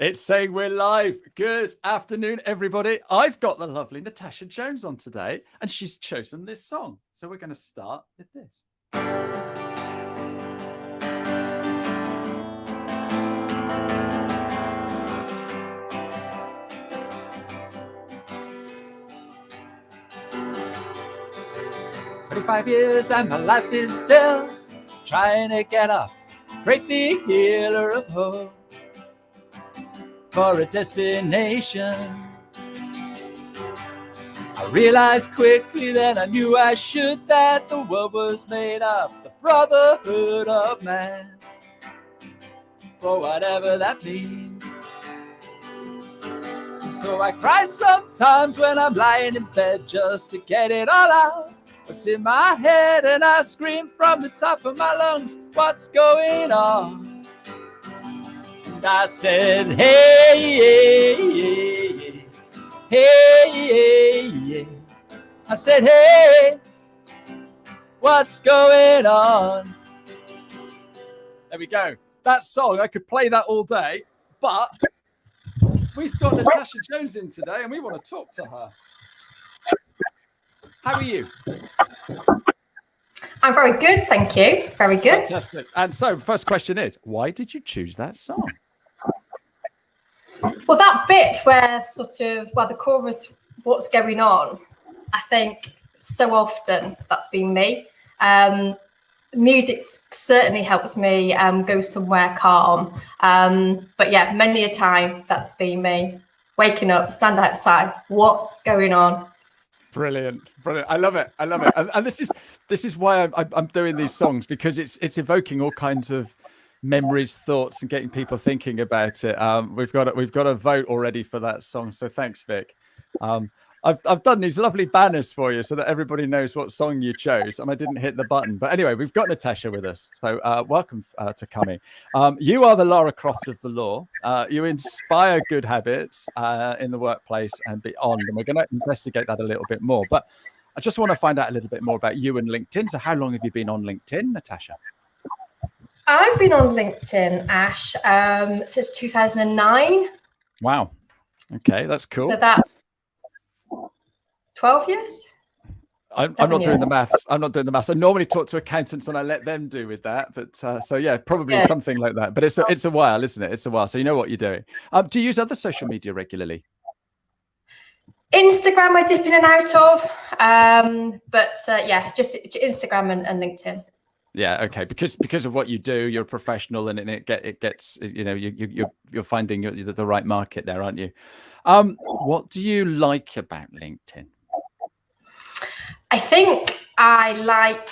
It's saying we're live. Good afternoon, everybody. I've got the lovely Natasha Jones on today, and she's chosen this song. So we're going to start with this. "25 years and my life is still trying to get up. Great big healer of hope for a destination. I realized quickly that I knew I should, that the world was made up, the brotherhood of man, for whatever that means. So I cry sometimes when I'm lying in bed just to get it all out. What's in my head, and I scream from the top of my lungs, what's going on? And I said, hey, hey. I said, hey, what's going on? There we go. That song, I could play that all day, but we've got Natasha Jones in today and we want to talk to her. How are you? I'm very good, thank you. Very good. Fantastic. And so, first question is, why did you choose that song? Well, that bit where the chorus, what's going on, I think so often that's been me. Music certainly helps me go somewhere calm. But yeah, many a time that's been me. Waking up, stand outside, what's going on? Brilliant. I love it. And this is why I'm doing these songs, because it's evoking all kinds of memories, thoughts, and getting people thinking about it. We've got a vote already for that song, so thanks, Vic. I've done these lovely banners for you so that everybody knows what song you chose, and I didn't hit the button. But anyway, we've got Natasha with us, so welcome to coming. You are the Lara Croft of the law. You inspire good habits in the workplace and beyond, and we're going to investigate that a little bit more. But I just want to find out a little bit more about you and LinkedIn. So how long have you been on LinkedIn, Natasha? I've been on LinkedIn, Ash, since 2009. Wow. Okay, that's cool. So that 12 years? I'm not doing the maths. I normally talk to accountants and I let them do with that. But so yeah, probably something like that. But it's a while, isn't it? It's a while. So you know what you're doing. Do you use other social media regularly? Instagram I dip in and out of. But just Instagram and LinkedIn. Yeah, okay. Because of what you do, you're a professional, and it gets you're finding the right market there, aren't you? What do you like about LinkedIn? I think I like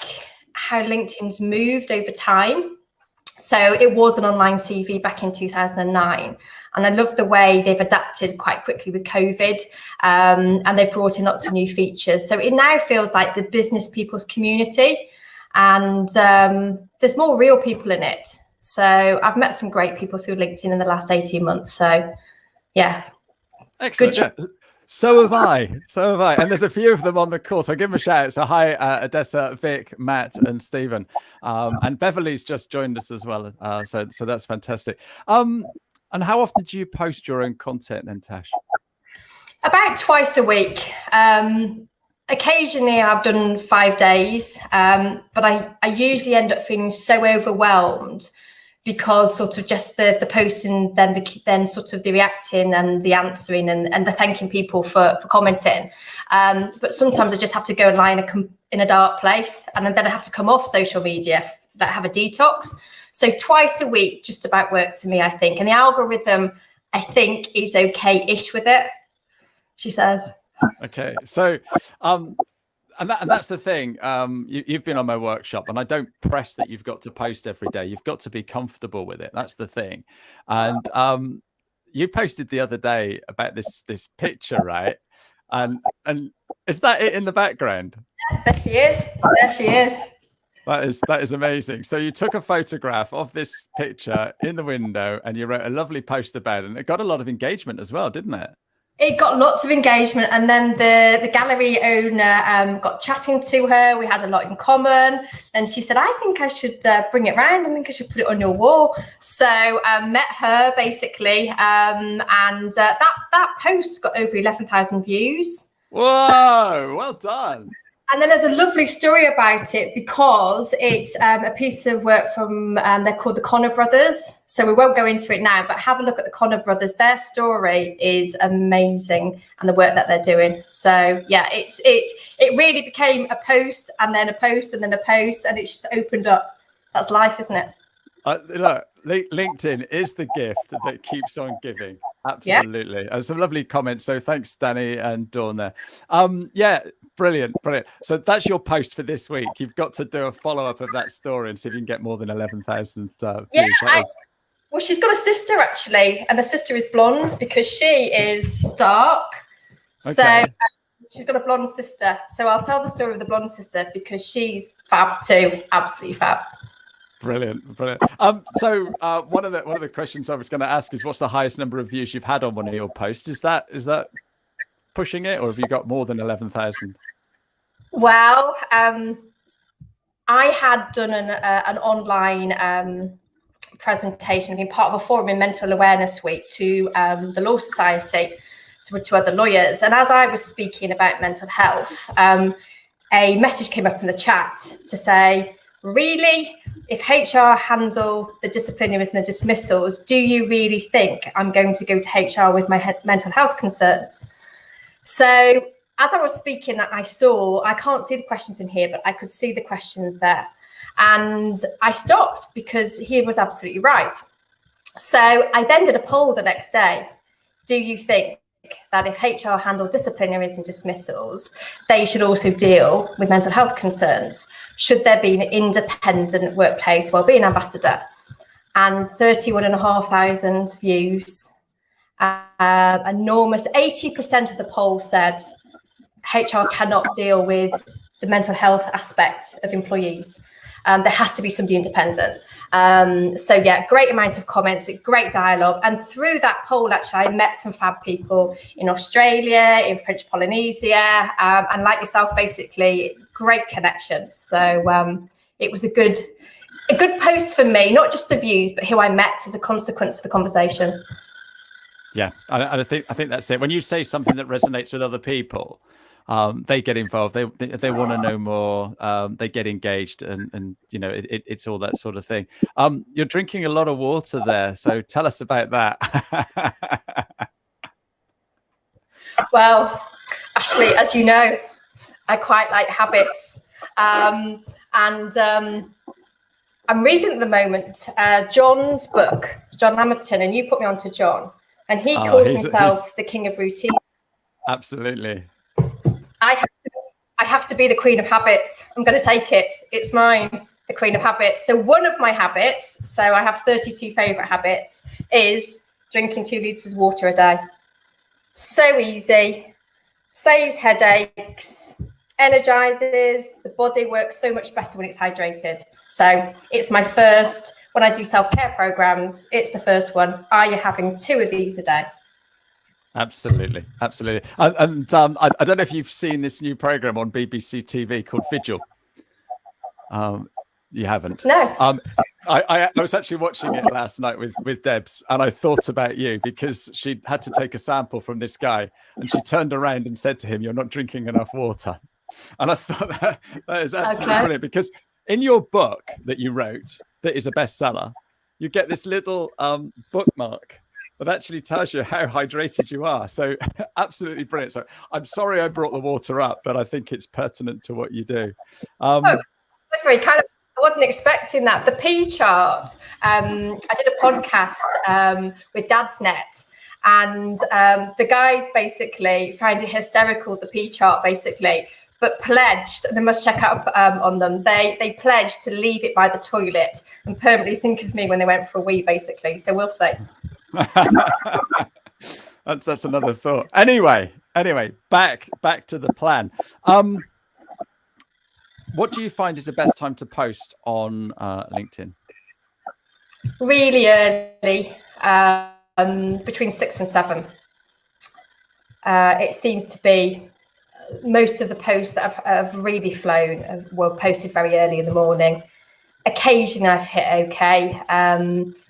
how LinkedIn's moved over time. So it was an online CV back in 2009. And I love the way they've adapted quite quickly with COVID, and they've brought in lots of new features. So it now feels like the business people's community, and there's more real people in it. So I've met some great people through LinkedIn in the last 18 months. So yeah. Excellent. Good. Yeah. So have I. And there's a few of them on the call. So give them a shout. So hi, Odessa, Vic, Matt, and Stephen. And Beverly's just joined us as well. So that's fantastic. And how often do you post your own content, Natasha? About twice a week. Occasionally I've done 5 days, but I usually end up feeling so overwhelmed because sort of just the posting, then sort of the reacting and the answering and the thanking people for commenting. But sometimes I just have to go and lie in a dark place, and then I have to come off social media, have a detox. So twice a week just about works for me, I think. And the algorithm, I think, is okay-ish with it, she says. Okay, so and that's the thing. You've been on my workshop, and I don't press that you've got to post every day. You've got to be comfortable with it. That's the thing. And you posted the other day about this picture, right? And is that it in the background? There she is. That is amazing. So you took a photograph of this picture in the window, and you wrote a lovely post about it, and it got a lot of engagement as well, didn't it? It got lots of engagement, and then the gallery owner got chatting to her. We had a lot in common, and she said, "I think I should bring it round. I think I should put it on your wall." So met her basically, and that post got over 11,000 views. Whoa! Well done. And then there's a lovely story about it because it's a piece of work from, they're called the Connor brothers. So we won't go into it now, but have a look at the Connor brothers. Their story is amazing and the work that they're doing. So yeah, it really became a post and then a post and then a post, and it's just opened up. That's life, isn't it? Look, LinkedIn is the gift that keeps on giving. Absolutely. Yeah. Some lovely comments. So thanks, Danny and Dawn there. Yeah, brilliant. So that's your post for this week. You've got to do a follow-up of that story and see if you can get more than 11,000 views. Yeah, well, she's got a sister actually, and the sister is blonde because she is dark. Okay. So she's got a blonde sister. So I'll tell the story of the blonde sister because she's fab too. Absolutely fab. Brilliant. So one of the questions I was going to ask is, what's the highest number of views you've had on one of your posts? Is that pushing it, or have you got more than 11,000? Well, I had done an online presentation, being part of a forum in Mental Awareness Week to the Law Society, so to other lawyers. And as I was speaking about mental health, a message came up in the chat to say, really, if HR handle the disciplinaries and the dismissals, do you really think I'm going to go to HR with my mental health concerns? So as I was speaking, I can't see the questions in here, but I could see the questions there. And I stopped because he was absolutely right. So I then did a poll the next day. Do you think that if HR handle disciplinaries and dismissals, they should also deal with mental health concerns? Should there be an independent workplace wellbeing ambassador? And 31,500 views. Enormous 80% of the poll said HR cannot deal with the mental health aspect of employees. There has to be somebody independent. So yeah, great amount of comments, great dialogue. And through that poll, actually, I met some fab people in Australia, in French Polynesia, and like yourself, basically, great connections. So it was a good post for me, not just the views, but who I met as a consequence of the conversation. Yeah, and I think that's it. When you say something that resonates with other people, they get involved. They want to know more. They get engaged, and you know it's all that sort of thing. You're drinking a lot of water there, so tell us about that. Well, Ashley, as you know, I quite like habits, and I'm reading at the moment John's book, John Lamberton, and you put me on to John, and he calls himself the king of routine. Absolutely. I have to be the queen of habits. I'm going to take it. It's mine, the queen of habits. So one of my habits, so I have 32 favorite habits, is drinking 2 liters of water a day. So easy, saves headaches, energizes, the body works so much better when it's hydrated. So it's my first, when I do self-care programs, it's the first one. Are you having 2 of these a day? Absolutely. And I don't know if you've seen this new program on BBC TV called Vigil. You haven't? No. I was actually watching it last night with Debs, and I thought about you because she had to take a sample from this guy, and she turned around and said to him, "You're not drinking enough water." And I thought that is absolutely brilliant, because in your book that you wrote, that is a bestseller, you get this little bookmark that actually tells you how hydrated you are. So absolutely brilliant. So I'm sorry I brought the water up, but I think it's pertinent to what you do. That's very kind of, I wasn't expecting that. The P chart, I did a podcast with Dad's Net, and the guys basically found it hysterical, the P chart basically, but pledged, and I must check up on them, they pledged to leave it by the toilet and permanently think of me when they went for a wee, basically. So we'll see. that's another thought. Anyway, back to the plan. What do you find is the best time to post on LinkedIn? Really early, between 6 and 7. it seems to be most of the posts that have really flown were posted very early in the morning. Occasionally I've hit okay.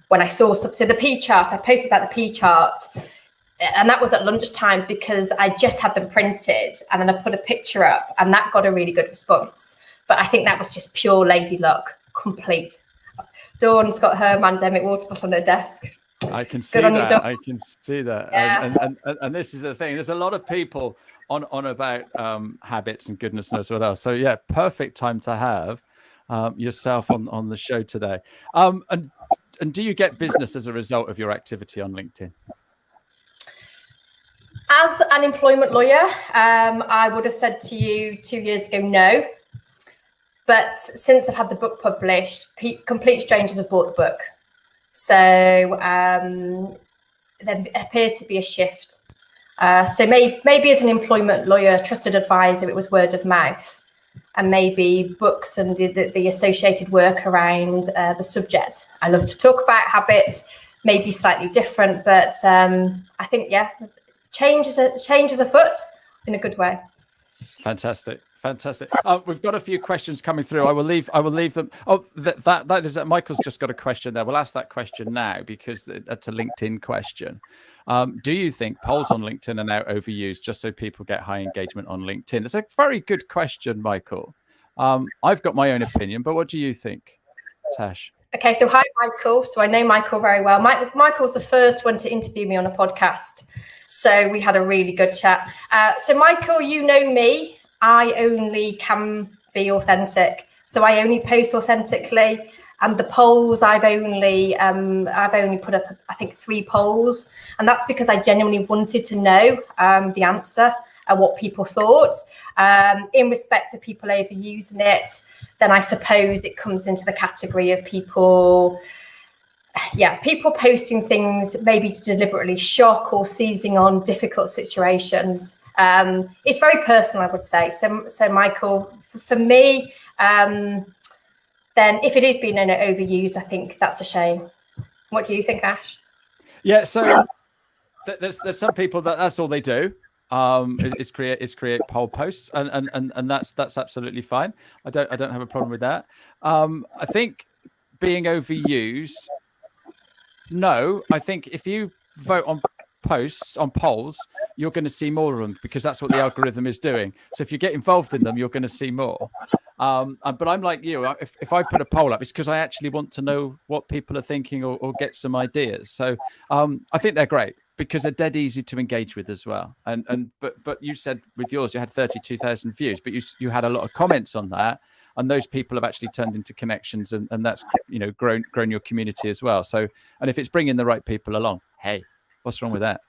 When I saw stuff, so the P chart, I posted about the P chart, and that was at lunchtime because I just had them printed, and then I put a picture up, and that got a really good response. But I think that was just pure lady luck, complete. Dawn's got her Mandemic water bottle on her desk. I can see that. I can see that. Yeah. And this is the thing. There's a lot of people on about habits and goodness knows what else. So yeah, perfect time to have yourself on the show today. And do you get business as a result of your activity on LinkedIn? As an employment lawyer, I would have said to you 2 years ago, no. But since I've had the book published, complete strangers have bought the book. So there appears to be a shift. So maybe as an employment lawyer, trusted advisor, it was word of mouth. And maybe books and the associated work around the subject. I love to talk about habits, maybe slightly different, but I think, yeah, change is afoot in a good way. Fantastic. We've got a few questions coming through. I will leave them. Oh, that is Michael's just got a question there. We'll ask that question now because that's a LinkedIn question. Do you think polls on LinkedIn are now overused just so people get high engagement on LinkedIn? It's a very good question, Michael. I've got my own opinion, but what do you think, Tash? Okay, so hi, Michael. So I know Michael very well. Michael's the first one to interview me on a podcast. So we had a really good chat. So Michael, you know me. I only can be authentic. So I only post authentically. And the polls, I've only put up, I think, 3 polls. And that's because I genuinely wanted to know the answer and what people thought. In respect to people overusing it, then I suppose it comes into the category of people posting things maybe to deliberately shock or seizing on difficult situations. It's very personal, I would say. So Michael, for me, then if it is being overused, I think that's a shame. What do you think, Ash? Yeah, so there's some people that's all they do. Is create poll posts, and that's absolutely fine. I don't have a problem with that. I think being overused. No, I think if you vote on polls, you're going to see more of them because that's what the algorithm is doing. So if you get involved in them, you're going to see more. But I'm like you. If I put a poll up, it's because I actually want to know what people are thinking or get some ideas. So I think they're great because they're dead easy to engage with as well. But you said with yours you had 32,000 views, but you had a lot of comments on that. And those people have actually turned into connections, and that's grown your community as well. So, and if it's bringing the right people along, hey, what's wrong with that?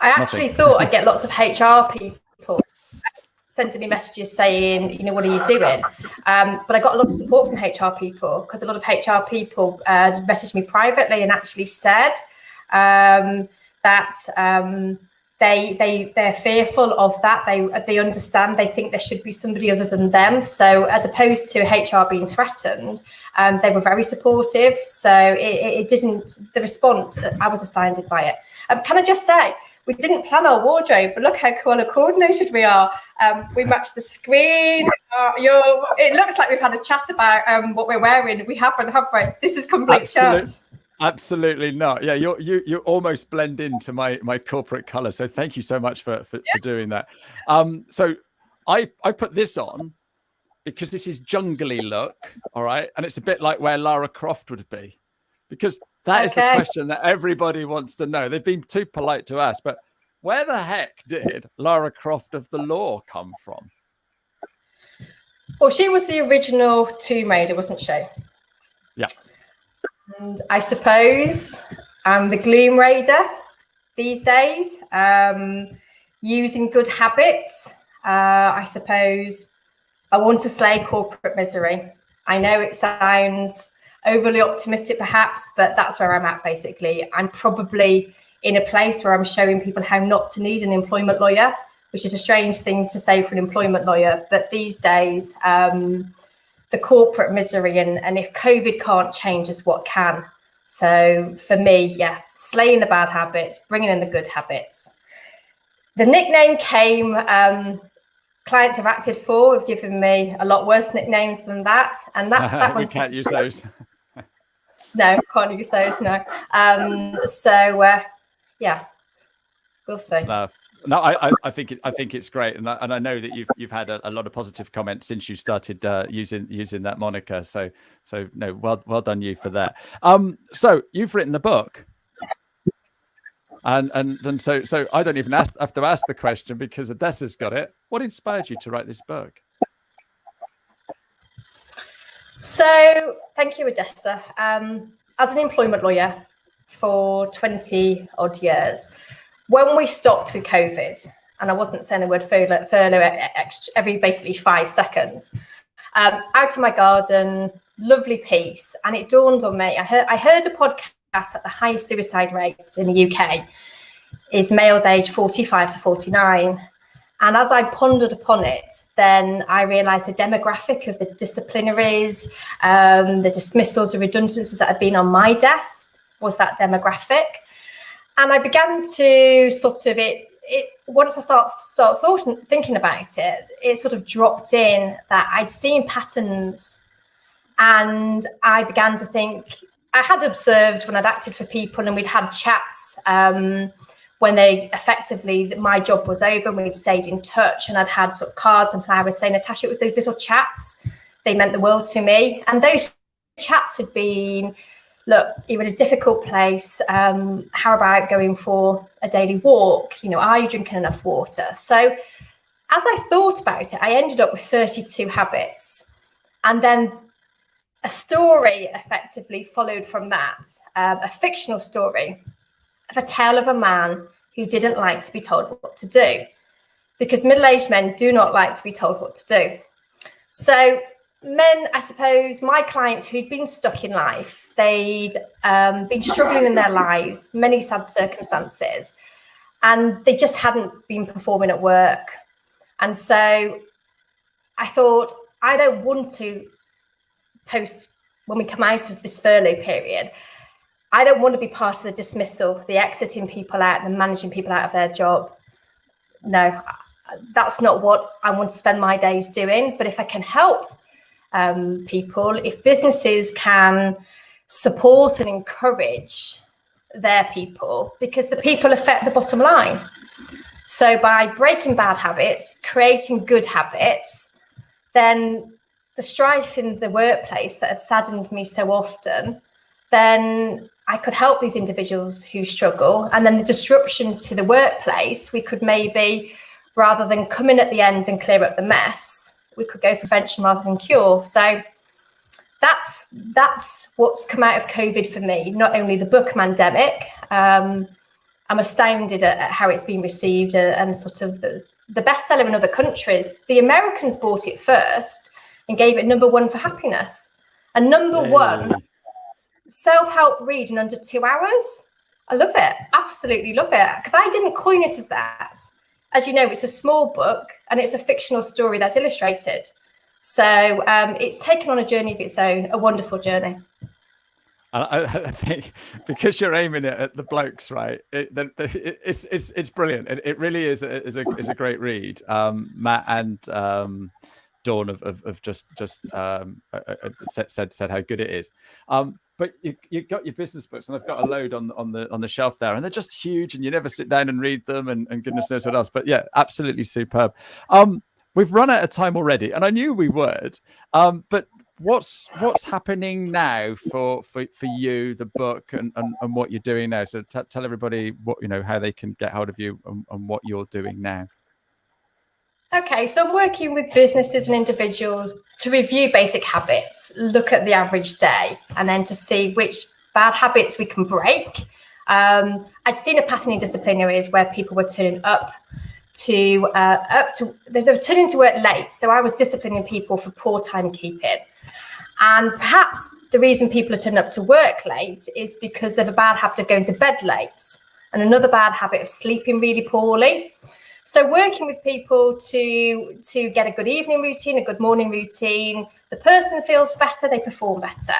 I actually thought I'd get lots of HR people sending me messages saying, what are you doing? But I got a lot of support from HR people because a lot of HR people messaged me privately and actually said that they're fearful of that. They understand. They think there should be somebody other than them. So as opposed to HR being threatened, they were very supportive. So it didn't. The response, I was astounded by it. Can I just say, we didn't plan our wardrobe, but look how color coordinated we are. We matched the screen. It looks like we've had a chat about what we're wearing. We haven't, have we? This is complete chance. Absolutely not. Yeah, you almost blend into my corporate color. So thank you so much for doing that. So I put this on because this is jungly look, all right, and it's a bit like where Lara Croft would be, because that is the question that everybody wants to know. They've been too polite to ask, but where the heck did Lara Croft of the law come from? Well, she was the original Tomb Raider, wasn't she? Yeah. And I suppose I'm the Gloom Raider these days, using good habits. I suppose I want to slay corporate misery. I know it sounds overly optimistic perhaps, but that's where I'm at basically. I'm probably in a place where I'm showing people how not to need an employment lawyer, which is a strange thing to say for an employment lawyer. But these days, the corporate misery and if COVID can't change us, what can? So for me, yeah, slaying the bad habits, bringing in the good habits. The nickname came, clients I've acted for have given me a lot worse nicknames than that. And that We one's can't use those. No, can't use those, no. Yeah, we'll see. No, I think it's great, and I know that you've had a lot of positive comments since you started using that moniker. So no, well done you for that. So you've written a book, and so I don't even have to ask the question because Odessa's got it. What inspired you to write this book? So thank you, Odessa. As an employment lawyer for 20 odd years, when we stopped with COVID, and I wasn't saying the word furlough every basically 5 seconds, out in my garden, lovely peace, and it dawned on me. I heard a podcast that the highest suicide rate in the UK is males aged 45 to 49. And as I pondered upon it, then I realised the demographic of the disciplinaries, the dismissals, the redundancies that had been on my desk was that demographic. And I began to sort of once I start thinking about it, it sort of dropped in that I'd seen patterns, and I began to think I had observed when I'd acted for people and we'd had chats when my job was over and we'd stayed in touch, and I'd had sort of cards and flowers saying, Natasha, it was those little chats. They meant the world to me. And those chats had been, look, you're in a difficult place. How about going for a daily walk? Are you drinking enough water? So as I thought about it, I ended up with 32 habits. And then a story effectively followed from that, a fictional story of a tale of a man who didn't like to be told what to do, because middle-aged men do not like to be told what to do. So men, I suppose, my clients who'd been stuck in life, they'd been struggling in their lives, many sad circumstances, and they just hadn't been performing at work. And so I thought, I don't want to post when we come out of this furlough period. I don't want to be part of the dismissal, the exiting people out, the managing people out of their job. No, that's not what I want to spend my days doing. But if I can help people, if businesses can support and encourage their people, because the people affect the bottom line. So by breaking bad habits, creating good habits, then the strife in the workplace that has saddened me so often, then I could help these individuals who struggle. And then the disruption to the workplace, we could maybe, rather than come in at the end and clear up the mess, we could go for prevention rather than cure. So that's what's come out of COVID for me, not only the book Mandemic. I'm astounded at how it's been received and sort of the bestseller in other countries. The Americans bought it first and gave it #1 for happiness. And #1 self-help read in under 2 hours. I love it. Absolutely love it. Because I didn't coin it as that. As you know, it's a small book and it's a fictional story that's illustrated. So it's taken on a journey of its own, a wonderful journey. I think because you're aiming it at the blokes, right? It's brilliant. It really is a great read. Matt and Dawn have just said how good it is. But you got your business books, and I've got a load on the shelf there, and they're just huge, and you never sit down and read them, and goodness knows what else. But yeah, absolutely superb. We've run out of time already, and I knew we would. But what's happening now for you, the book, and what you're doing now? So tell everybody what how they can get hold of you and what you're doing now. Okay, so I'm working with businesses and individuals to review basic habits, look at the average day, and then to see which bad habits we can break. I'd seen a pattern in disciplinaries where people were turning they were turning to work late. So I was disciplining people for poor timekeeping. And perhaps the reason people are turning up to work late is because they have a bad habit of going to bed late and another bad habit of sleeping really poorly. So working with people to get a good evening routine, a good morning routine, the person feels better, they perform better.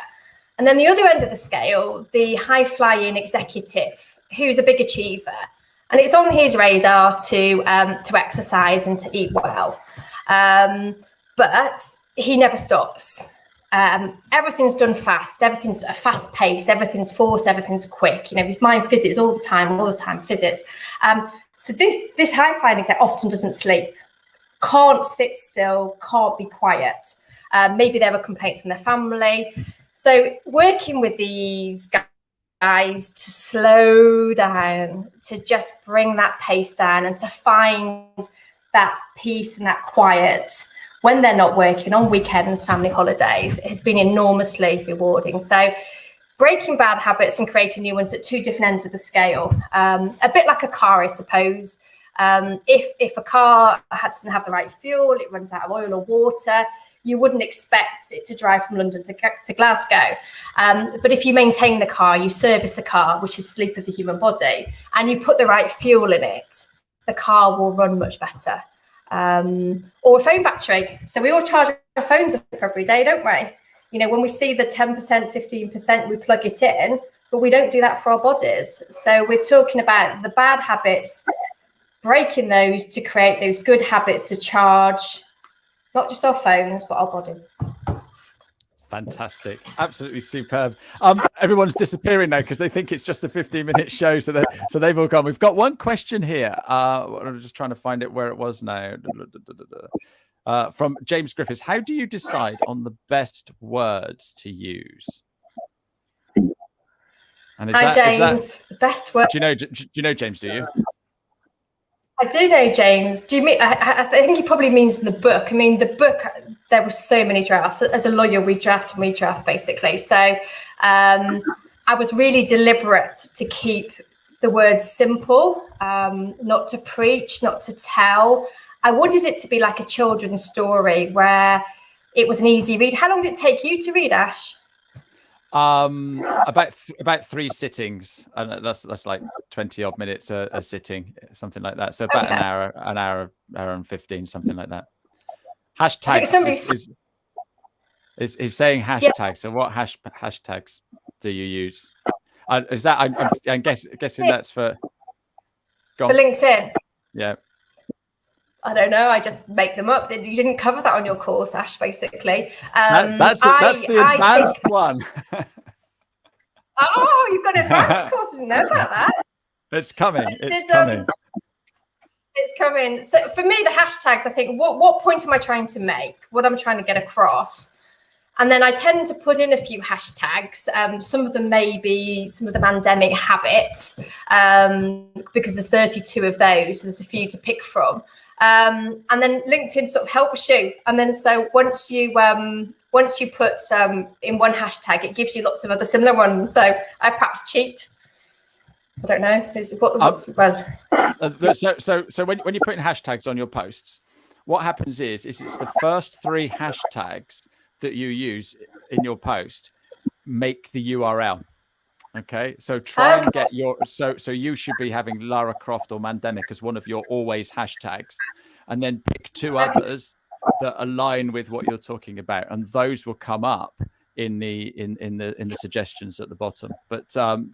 And then the other end of the scale, the high flying executive, who's a big achiever, and it's on his radar to exercise and to eat well, but he never stops. Everything's done fast. Everything's a fast pace. Everything's forced. Everything's quick. You know, his mind visits all the time, visits. So this high flying exec often doesn't sleep, can't sit still, can't be quiet. Maybe there are complaints from their family. So working with these guys to slow down, to just bring that pace down and to find that peace and that quiet when they're not working, on weekends, family holidays, has been enormously rewarding. So breaking bad habits and creating new ones at two different ends of the scale, a bit like a car, I suppose. If a car doesn't have the right fuel, it runs out of oil or water, you wouldn't expect it to drive from London to Glasgow. But if you maintain the car, you service the car, which is sleep of the human body, and you put the right fuel in it, the car will run much better. Or a phone battery. So we all charge our phones up every day, don't we? You know, when we see the 10%, 15%, we plug it in, but we don't do that for our bodies. So we're talking about the bad habits, breaking those to create those good habits to charge not just our phones, but our bodies. Fantastic. Absolutely superb. Everyone's disappearing now because they think it's just a 15-minute show. So they've all gone. We've got one question here. I'm just trying to find it where it was now. From James Griffiths. How do you decide on the best words to use? And Hi, James. The best word. Do you know James, do you? I do know James. Do you mean? I think he probably means the book. I mean, the book. There were so many drafts. As a lawyer, we draft and redraft basically. So I was really deliberate to keep the words simple, not to preach, not to tell. I wanted it to be like a children's story where it was an easy read. How long did it take you to read, Ash? About 3 sittings, and that's like 20 odd minutes a sitting, something like that. So about an hour and 15, something like that. Hashtags is saying hashtags. Yeah. So what hashtags do you use? Is that I'm guessing that's for LinkedIn? Yeah. I don't know. I just make them up. You didn't cover that on your course, Ash. Basically, that's the advanced one. Oh, you've got an advanced course. I didn't know about that. It's coming. It's coming. It's coming. So for me, the hashtags, I think, what point am I trying to make? What I'm trying to get across? And then I tend to put in a few hashtags. Some of them may be some of the pandemic habits, because there's 32 of those. So there's a few to pick from. And then LinkedIn sort of helps you. And then so once you put in one hashtag, it gives you lots of other similar ones. So I perhaps cheat. I don't know. So when you put in hashtags on your posts, what happens is it's the first 3 hashtags that you use in your post make the URL. Okay, so try and get your so you should be having Lara Croft or Mandemic as one of your always hashtags, and then pick 2 others that align with what you're talking about, and those will come up in the suggestions at the bottom. But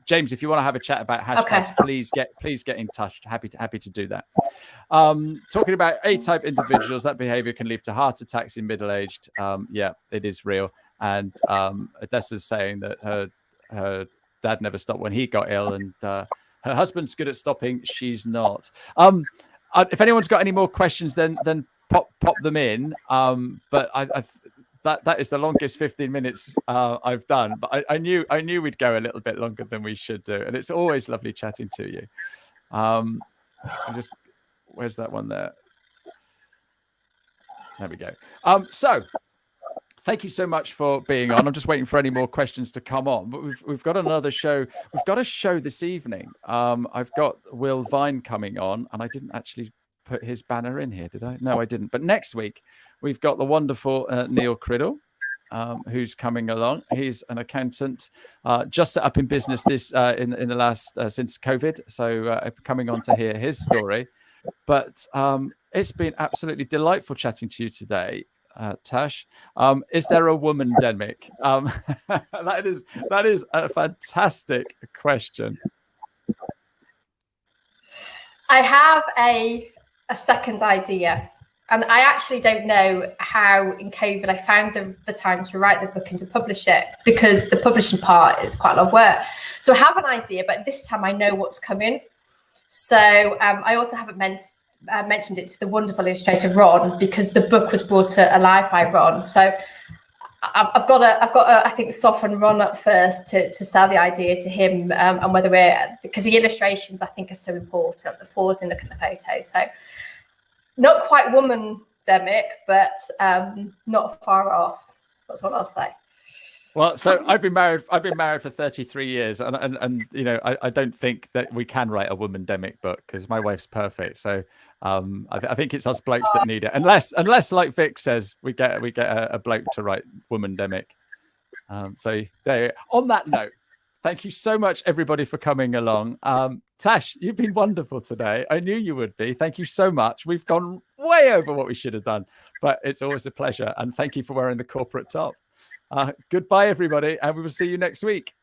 James, if you want to have a chat about hashtags, please get in touch. Happy to do that. Talking about A-type individuals, that behavior can lead to heart attacks in middle-aged. Yeah, it is real. And Odessa's saying that her dad never stopped when he got ill, and her husband's good at stopping. She's not. If anyone's got any more questions, then pop them in. But that is the longest 15 minutes I've done. But I knew we'd go a little bit longer than we should do, and it's always lovely chatting to you. Where's that one there? There we go. So thank you so much for being on. I'm just waiting for any more questions to come on. But we've got another show. We've got a show this evening. I've got Will Vine coming on, and I didn't actually put his banner in here, did I? No, I didn't. But next week we've got the wonderful Neil Criddle, who's coming along. He's an accountant, just set up in business in the last since COVID. So coming on to hear his story. But it's been absolutely delightful chatting to you today. Tash. Is there a woman-demic? That is a fantastic question. I have a second idea, and I actually don't know how in COVID I found the time to write the book and to publish it, because the publishing part is quite a lot of work. So I have an idea, but this time I know what's coming. So I also haven't mentioned it to the wonderful illustrator Ron, because the book was brought alive by Ron. So I've got to I think soften Ron up first to sell the idea to him, and whether because the illustrations I think are so important, the pausing, look at the photos. So not quite woman-demic, but not far off. That's what I'll say. Well, so I've been married for 33 years, and you know, I don't think that we can write a woman-demic book, because my wife's perfect. So I think it's us blokes that need it, unless like Vic says, we get a bloke to write woman-demic. So there. On that note, thank you so much, everybody, for coming along. Tash, you've been wonderful today. I knew you would be. Thank you so much. We've gone way over what we should have done, but it's always a pleasure. And thank you for wearing the corporate top. Goodbye, everybody, and we will see you next week.